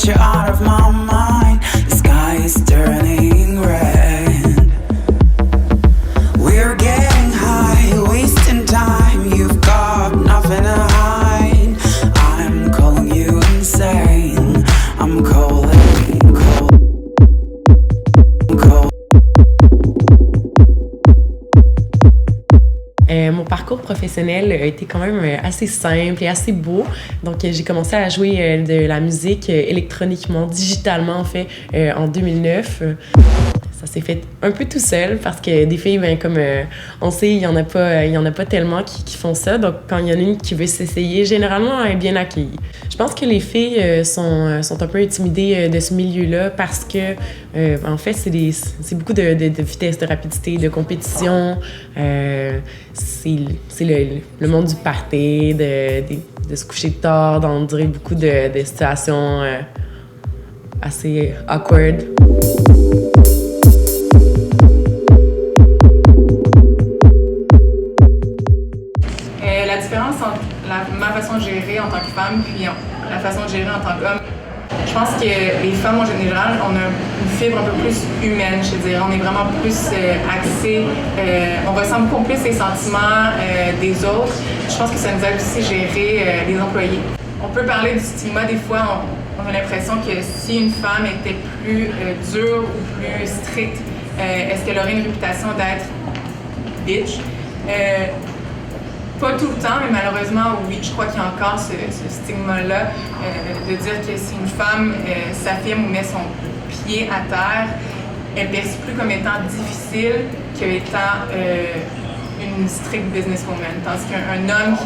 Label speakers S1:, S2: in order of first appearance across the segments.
S1: you're out of my mind. The sky is turning red. We're getting high, wasting time. You've got nothing to hide. I'm calling you insane. I'm calling, cold.
S2: Mon parcours professionnel a été quand même assez simple et assez beau. Donc, j'ai commencé à jouer de la musique électroniquement, digitalement en fait, en 2009. Ça s'est fait un peu tout seul parce que des filles, ben, comme on sait, il y en a pas tellement qui font ça. Donc, quand il y en a une qui veut s'essayer, généralement, elle est bien accueillie. Je pense que les filles sont un peu intimidées de ce milieu-là parce que, en fait, c'est beaucoup de vitesse, de rapidité, de compétition. C'est le monde du party, de se coucher tard, d'endurer beaucoup de situations assez awkward.
S3: La différence entre ma façon de gérer en tant que femme puis la façon de gérer en tant qu'homme, je pense que les femmes en général, on a une fibre un peu plus humaine, je dirais. On est vraiment plus axé, on ressent beaucoup plus les sentiments des autres. Je pense que ça nous aide aussi à gérer les employés. On peut parler du stigma, des fois, on a l'impression que si une femme était plus dure ou plus stricte, est-ce qu'elle aurait une réputation d'être bitch? Pas tout le temps, mais malheureusement, oui, je crois qu'il y a encore ce stigma-là de dire que si une femme s'affirme ou met son pied à terre, elle est perçue plus comme étant difficile qu'étant une strict businesswoman. Tandis qu'un homme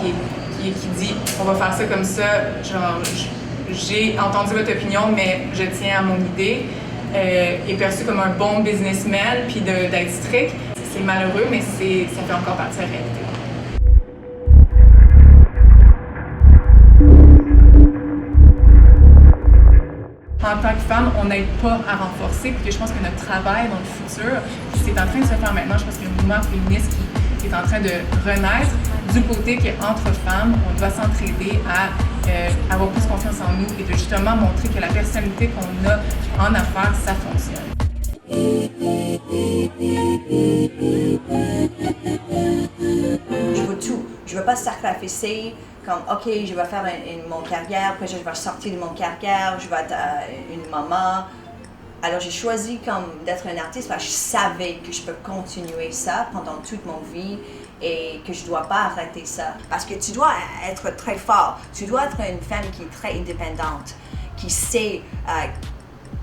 S3: qui dit « on va faire ça comme ça », genre « j'ai entendu votre opinion, mais je tiens à mon idée », est perçu comme un bon businessman, puis d'être strict. C'est malheureux, mais ça fait encore partie de la réalité. En tant que femme, on n'aide pas à renforcer, puis je pense que notre travail dans le futur, c'est en train de se faire maintenant. Je pense qu'il y a un mouvement féministe qui est en train de renaître du côté qu'entre femmes, on doit s'entraider à avoir plus confiance en nous et de justement montrer que la personnalité qu'on a en affaires, ça fonctionne.
S4: Je veux tout. Je veux pas sacrifier comme, OK, je vais faire mon carrière, après je vais sortir de mon carrière, je vais être une maman. Alors j'ai choisi d'être une artiste parce que je savais que je peux continuer ça pendant toute mon vie et que je dois pas arrêter ça. Parce que tu dois être très fort, tu dois être une femme qui est très indépendante, qui sait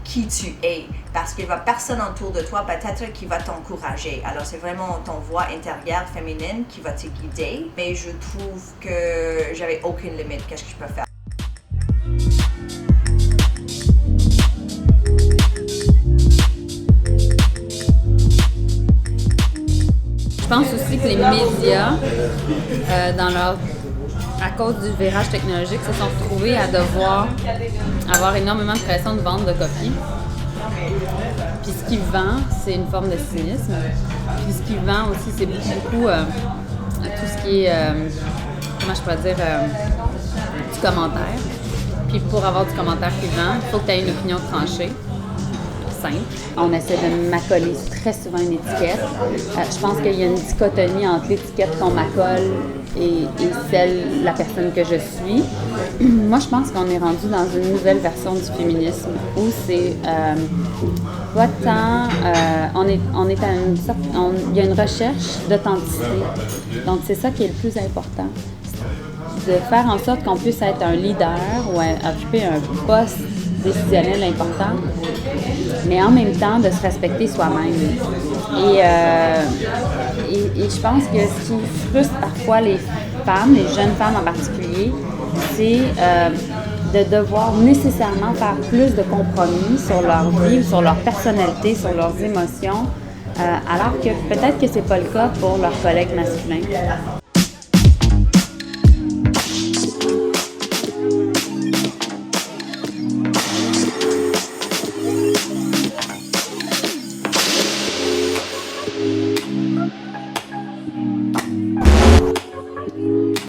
S4: qui tu es, parce qu'il n'y a personne autour de toi peut-être qui va t'encourager. Alors c'est vraiment ton voix intérieure féminine qui va te guider, mais je trouve que j'avais aucune limite, qu'est-ce que je peux faire.
S5: Je pense aussi que les médias, à cause du virage technologique, se sont retrouvés à devoir avoir énormément de pression de vente de copies. Puis ce qui vend, c'est une forme de cynisme. Puis ce qui vend aussi, c'est beaucoup tout ce qui est, comment je pourrais dire, du commentaire. Puis pour avoir du commentaire qui vend, il faut que tu aies une opinion tranchée. Simple. On essaie de m'accoler très souvent une étiquette. Je pense qu'il y a une dichotomie entre l'étiquette qu'on m'accole et la personne que je suis. Moi, je pense qu'on est rendu dans une nouvelle version du féminisme où c'est pas tant... on est à une sorte... Il y a une recherche d'authenticité. Donc, c'est ça qui est le plus important. De faire en sorte qu'on puisse être un leader ou occuper un poste décisionnel important, mais en même temps de se respecter soi-même. Et je pense que ce qui frustre parfois les femmes, les jeunes femmes en particulier, c'est de devoir nécessairement faire plus de compromis sur leur vie, sur leur personnalité, sur leurs émotions, alors que peut-être que c'est pas le cas pour leurs collègues masculins.